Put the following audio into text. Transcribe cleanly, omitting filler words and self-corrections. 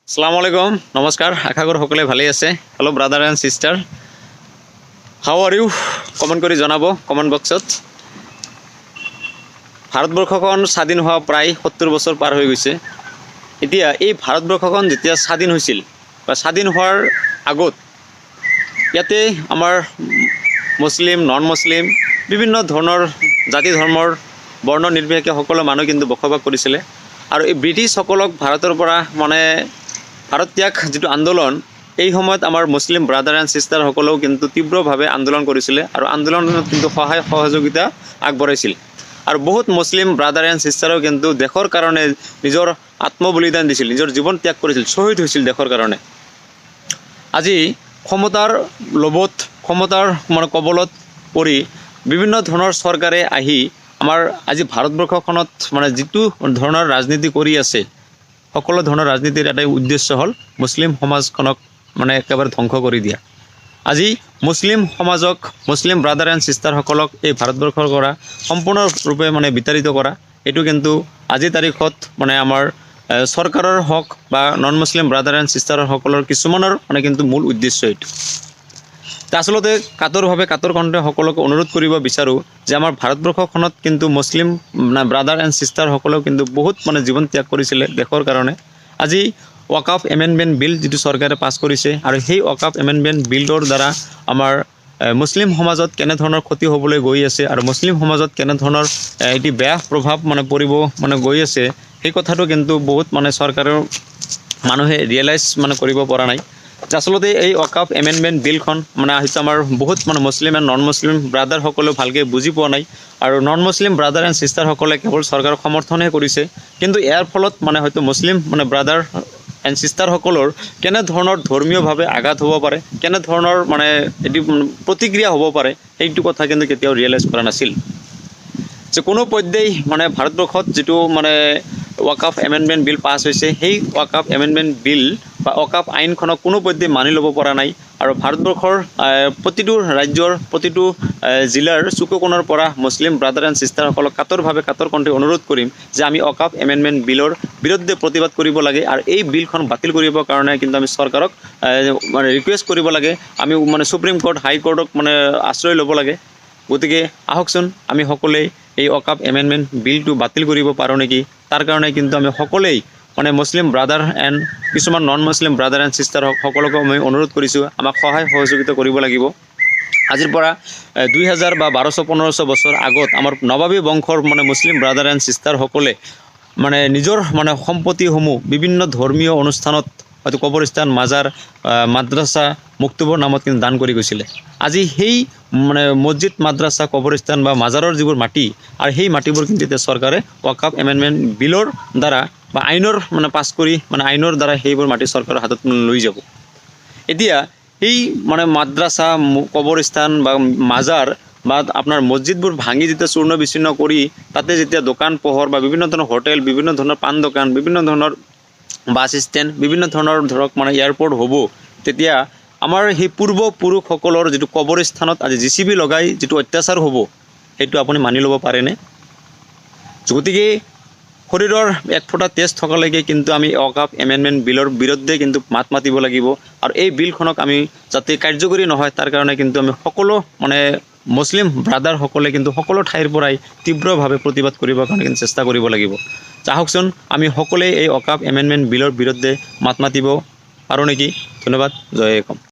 আসসালামু আলাইকুম, নমস্কাৰ। আশা কৰোঁ সকলোৱে ভালেই আছে। Hello' brother and sister, how are you? Comment কৰি জনাব কমেণ্ট বক্সত। ভাৰতবৰ্ষখন স্বাধীন হোৱা প্ৰায় 70 বছৰ পাৰ হৈ গৈছে। এতিয়া এই ভাৰতবৰ্ষখন যেতিয়া স্বাধীন হৈছিল বা স্বাধীন হোৱাৰ আগত ইয়াতে আমাৰ মুছলিম, নন মুছলিম বিভিন্ন ধৰণৰ জাতি ধৰ্মৰ বৰ্ণ নিৰ্বিশেষে সকলো মানুহ কিন্তু বসবাস কৰিছিলে। আৰু এই ব্ৰিটিছসকলক ভাৰতৰ পৰা ভাৰত ত্যাগ যিটো আন্দোলন, এই সময়ত আমাৰ মুছলিম ব্ৰাদাৰ এণ্ড ছিষ্টাৰসকলেও কিন্তু তীব্ৰভাৱে আন্দোলন কৰিছিলে আৰু আন্দোলনত কিন্তু সহায় সহযোগিতা আগবঢ়াইছিল। আৰু বহুত মুছলিম ব্ৰাদাৰ এণ্ড ছিষ্টাৰেও কিন্তু দেশৰ কাৰণে নিজৰ আত্মবলিদান দিছিল, নিজৰ জীৱন ত্যাগ কৰিছিল, শ্বহীদ হৈছিল দেশৰ কাৰণে। আজি ক্ষমতাৰ লোভত, ক্ষমতাৰ কবলত পৰি বিভিন্ন ধৰণৰ চৰকাৰে আহি আমাৰ আজি ভাৰতবৰ্ষখনত যিটো ধৰণৰ ৰাজনীতি কৰি আছে, সকলো ধৰণৰ ৰাজনীতিৰ এটাই উদ্দেশ্য হ'ল মুছলিম সমাজখনক একেবাৰে ধ্বংস কৰি দিয়া। আজি মুছলিম সমাজক, মুছলিম ব্ৰাদাৰ এণ্ড ছিষ্টাৰসকলক এই ভাৰতবৰ্ষৰ পৰা সম্পূৰ্ণৰূপে বিতাড়িত কৰা, এইটো কিন্তু আজিৰ তাৰিখত আমাৰ চৰকাৰৰ হওক বা নন মুছলিম ব্ৰাদাৰ এণ্ড ছিষ্টাৰসকলৰ কিছুমানৰ কিন্তু মূল উদ্দেশ্য এইটো। আচলতে কাতৰ কণ্ঠে সকলোকে অনুৰোধ কৰিব বিচাৰোঁ যে আমাৰ ভাৰতবৰ্ষখনত কিন্তু মুছলিম ব্ৰাদাৰ এণ্ড ছিষ্টাৰসকলেও কিন্তু বহুত জীৱন ত্যাগ কৰিছিলে দেশৰ কাৰণে। আজি ৱাকাফ এমেণ্ডমেণ্ট বিল যিটো চৰকাৰে পাছ কৰিছে, আৰু সেই ৱাকাফ এমেণ্ডমেণ্ট বিলৰ দ্বাৰা আমাৰ মুছলিম সমাজত কেনেধৰণৰ ক্ষতি হ'বলৈ গৈ আছে আৰু মুছলিম সমাজত কেনেধৰণৰ এটি বেয়া প্ৰভাৱ পৰিব গৈ আছে, সেই কথাটো কিন্তু বহুত চৰকাৰৰ মানুহে ৰিয়েলাইজ কৰিব পৰা নাই। আচলতে এই ৱাকাফ এমেণ্ডমেণ্ট বিলখন হৈছে আমাৰ বহুত মুছলিম এণ্ড নন মুছলিম ব্ৰাদাৰসকলেও ভালকৈ বুজি পোৱা নাই, আৰু নন মুছলিম ব্ৰাদাৰ এণ্ড ছিষ্টাৰসকলে কেৱল চৰকাৰক সমৰ্থনহে কৰিছে। কিন্তু ইয়াৰ ফলত হয়তো মুছলিম ব্ৰাদাৰ এণ্ড ছিষ্টাৰসকলৰ কেনেধৰণৰ ধৰ্মীয়ভাৱে আঘাত হ'ব পাৰে, কেনেধৰণৰ এটি প্ৰতিক্ৰিয়া হ'ব পাৰে, সেইটো কথা কিন্তু কেতিয়াও ৰিয়েলাইজ কৰা নাছিল। যে কোনো পৰ্যায় ভাৰতবৰ্ষত যিটো ৱাকাফ এমেণ্ডমেণ্ট বিল পাছ হৈছে, সেই ৱাকাফ এমেণ্ডমেণ্ট বিল বা ৱাকাফ আইনখনক কোনো পৰ্যায় মানি ল'ব পৰা নাই। আৰু ভাৰতবৰ্ষৰ প্ৰতিটো ৰাজ্যৰ, প্ৰতিটো জিলাৰ চুকু কোণৰ পৰা মুছলিম ব্ৰাদাৰ এণ্ড ছিষ্টাৰসকলক কাতৰ কণ্ঠে অনুৰোধ কৰিম যে আমি ৱাকাফ এমেণ্ডমেণ্ট বিলৰ বিৰুদ্ধে প্ৰতিবাদ কৰিব লাগে, আৰু এই বিলখন বাতিল কৰিবৰ কাৰণে কিন্তু আমি চৰকাৰক ৰিকুৱেষ্ট কৰিব লাগে। আমি সুপ্ৰিম কোৰ্ট, হাইকোৰ্টক আশ্ৰয় ল'ব লাগে। গতিকে আহকচোন আমি সকলোৱে এই ৱাকাফ এমেণ্ডমেণ্ট বিলটো বাতিল কৰিব পাৰোঁ নেকি, তাৰ কাৰণে কিন্তু আমি সকলোৱেই মুছলিম ব্ৰাদাৰ এণ্ড কিছুমান non Muslim brother and sister সকলোকে মই অনুৰোধ কৰিছোঁ, আমাক সহায় সহযোগিতা কৰিব লাগিব। আজিৰ পৰা 2000 বা 1200-1500 বছৰ আগত আমাৰ নৱাবী বংশৰ মুছলিম ব্ৰাদাৰ এণ্ড ছিষ্টাৰসকলে নিজৰ সম্পত্তিসমূহ বিভিন্ন ধৰ্মীয় অনুষ্ঠানত, হয়তো কবৰস্থান, মাজাৰ, মাদ্ৰাছা, মুক্তবৰ নামত কিন্তু দান কৰি গৈছিলে। আজি সেই মছজিদ, মাদ্ৰাছা, কবৰস্থান বা মাজাৰৰ যিবোৰ মাটি, আৰু সেই মাটিবোৰ কিন্তু এতিয়া চৰকাৰে ৱাকাফ এমেণ্ডমেণ্ট বিলৰ দ্বাৰা বা আইনৰ পাছ কৰি আইনৰ দ্বাৰা সেইবোৰ মাটি চৰকাৰৰ হাতত লৈ যাব। এতিয়া সেই মাদ্ৰাছা, কবৰস্থান বা মাজাৰ বা আপোনাৰ মছজিদবোৰ ভাঙি যেতিয়া চূৰ্ণ বিচ্ছিন্ন কৰি তাতে যেতিয়া দোকান পোহৰ বা বিভিন্ন ধৰণৰ হোটেল, বিভিন্ন ধৰণৰ পাণ দোকান, বিভিন্ন ধৰণৰ বাছ ষ্টেণ্ড, বিভিন্ন ধৰণৰ এয়াৰপৰ্ট হ'ব, তেতিয়া আমাৰ সেই পূৰ্বপুৰুষসকলৰ যিটো কবৰস্থানত আজি JCB লগাই যিটো অত্যাচাৰ হ'ব, সেইটো আপুনি মানি ল'ব পাৰেনে? গতিকে শৰীৰৰ এক ফোঁটা তেজ থকালৈকে কিন্তু আমি ৱাকাফ এমেণ্ডমেণ্ট বিলৰ বিৰুদ্ধে কিন্তু মাত মাতিব লাগিব, আৰু এই বিলখনক আমি যাতে কাৰ্যকৰী নহয় তাৰ কাৰণে কিন্তু আমি সকলো মুছলিম ব্ৰাদাৰসকলে কিন্তু সকলো ঠাইৰ পৰাই তীব্ৰভাৱে প্ৰতিবাদ কৰিবৰ কাৰণে কিন্তু চেষ্টা কৰিব লাগিব। আহকচোন আমি সকলোৱে এই ৱাকাফ এমেণ্ডমেণ্ট বিলৰ বিৰুদ্ধে মাত মাতিব পাৰোঁ নেকি? ধন্যবাদ। জয় অসম।